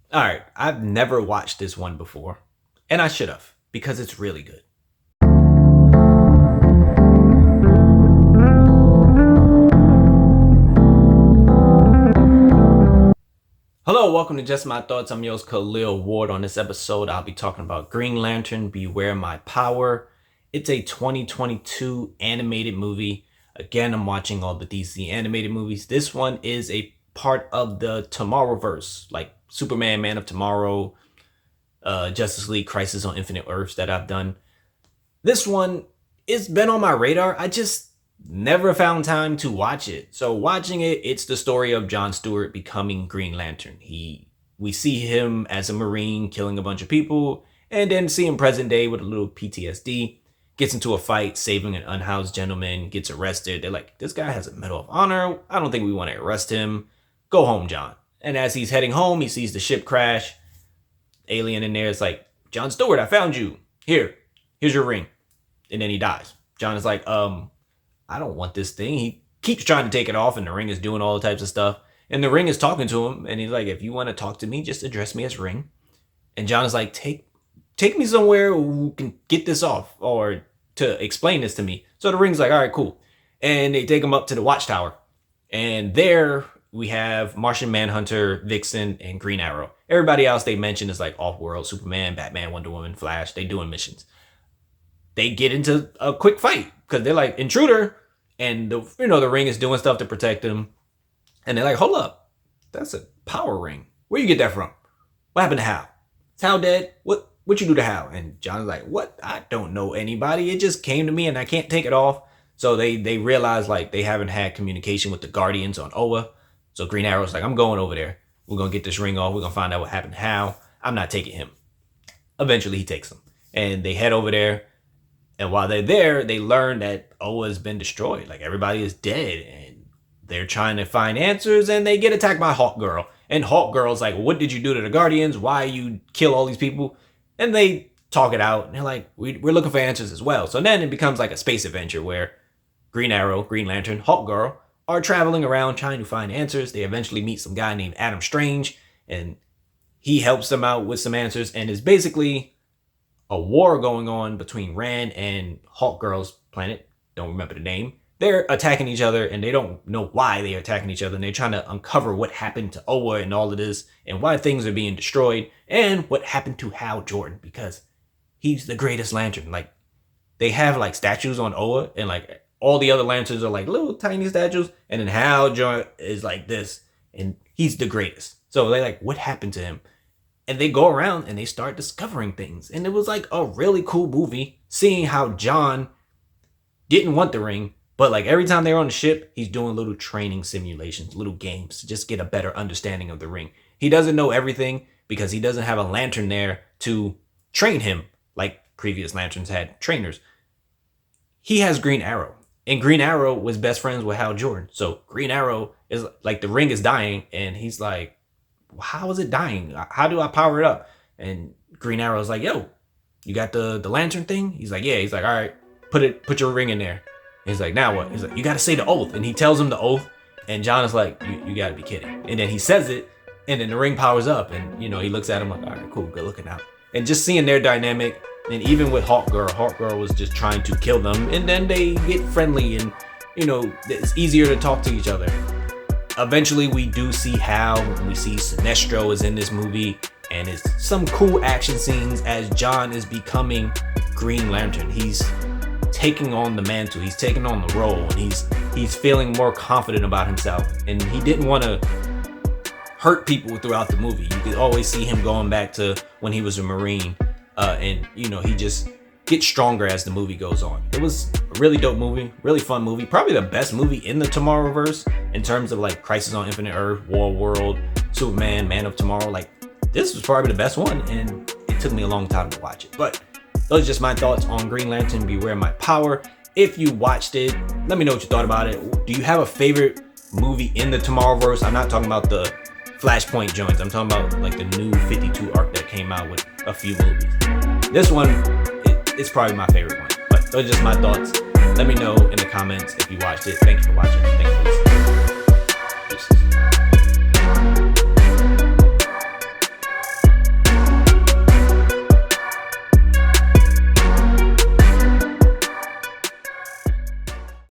All right, I've never watched this one before, and I should have because it's really good. Hello, welcome to Just My Thoughts. I'm your host Khaleel Ward. On this episode, I'll be talking about Green Lantern, Beware My Power. It's a 2022 animated movie. Again, I'm watching all the DC animated movies. This one is a part of the Tomorrowverse, like Superman, Man of Tomorrow, Justice League, Crisis on Infinite Earths that I've done. This one, it's been on my radar. I just never found time to watch it. So watching it, it's the story of John Stewart becoming Green Lantern. We see him as a Marine killing a bunch of people, and then see him present day with a little PTSD. Gets into a fight, saving an unhoused gentleman, gets arrested. They're like, this guy has a Medal of Honor. I don't think we want to arrest him. Go home, John. And as he's heading home, he sees the ship crash. Alien in there is like, John Stewart, I found you. Here's your ring. And then he dies. John is like, I don't want this thing. He keeps trying to take it off, and the ring is doing all types of stuff. And the ring is talking to him, and he's like, if you want to talk to me, just address me as Ring. And John is like, take me somewhere who can get this off, or to explain this to me. So the Ring's like, all right, cool. And they take him up to the Watchtower. And there we have Martian Manhunter, Vixen, and Green Arrow. Everybody else they mention is like Off-World, Superman, Batman, Wonder Woman, Flash. They doing missions. They get into a quick fight because they're like, intruder. And the Ring is doing stuff to protect them. And they're like, hold up. That's a power ring. Where you get that from? What happened to Hal? Is Hal dead? What you do to Hal? And John's like, what? I don't know anybody. It just came to me and I can't take it off. So they realize like they haven't had communication with the Guardians on Oa. So Green Arrow's like, I'm going over there. We're going to get this ring off. We're going to find out what happened to Hal. I'm not taking him. Eventually he takes him. And they head over there. And while they're there, they learn that Oa has been destroyed. Like everybody is dead. And they're trying to find answers, and they get attacked by Hawk Girl. And Hawk Girl's like, what did you do to the Guardians? Why you kill all these people? And they talk it out, and they're like, we're looking for answers as well. So then it becomes like a space adventure where Green Arrow, Green Lantern, Hawk Girl are traveling around trying to find answers. They eventually meet some guy named Adam Strange, and he helps them out with some answers, and it's basically a war going on between Rand and Hawk Girl's planet. Don't remember the name. They're attacking each other, and they don't know why they're attacking each other, and they're trying to uncover what happened to Oa and all of this, and why things are being destroyed, and what happened to Hal Jordan, because he's the greatest Lantern. Like, they have like statues on Oa, and like all the other Lanterns are like little tiny statues, and then Hal Jordan is like this, and he's the greatest. So they're like, what happened to him? And they go around and they start discovering things, and it was like a really cool movie, seeing how John didn't want the ring. But like every time they're on the ship, he's doing little training simulations, little games to just get a better understanding of the ring. He doesn't know everything because he doesn't have a Lantern there to train him like previous Lanterns had trainers. He has Green Arrow, and Green Arrow was best friends with Hal Jordan. So Green Arrow is like, the ring is dying, and he's like, how is it dying? How do I power it up? And Green Arrow's like, yo, you got the Lantern thing? He's like, yeah. He's like, all right, put your ring in there. He's like, now what? He's like, you got to say the oath. And he tells him the oath. And John is like, you got to be kidding. And then he says it. And then the ring powers up. And, he looks at him like, all right, cool, good looking out. And just seeing their dynamic. And even with Hawk Girl was just trying to kill them. And then they get friendly. And, it's easier to talk to each other. Eventually, we do see Hal. We see Sinestro is in this movie. And it's some cool action scenes as John is becoming Green Lantern. He's taking on the mantle, he's taking on the role, and he's feeling more confident about himself, and he didn't want to hurt people throughout the movie. You could always see him going back to when he was a Marine, and he just gets stronger as the movie goes on. It was a really dope movie, really fun movie, probably the best movie in the Tomorrowverse in terms of like Crisis on Infinite Earth, War World, Superman, Man of Tomorrow. Like, this was probably the best one, and it took me a long time to watch it. But those are just my thoughts on Green Lantern, Beware My Power. If you watched it, let me know what you thought about it. Do you have a favorite movie in the Tomorrowverse? I'm not talking about the Flashpoint joints. I'm talking about like the new 52 arc that came out with a few movies. This one, it's probably my favorite one. But those are just my thoughts. Let me know in the comments if you watched it. Thank you for watching. Thank you for listening.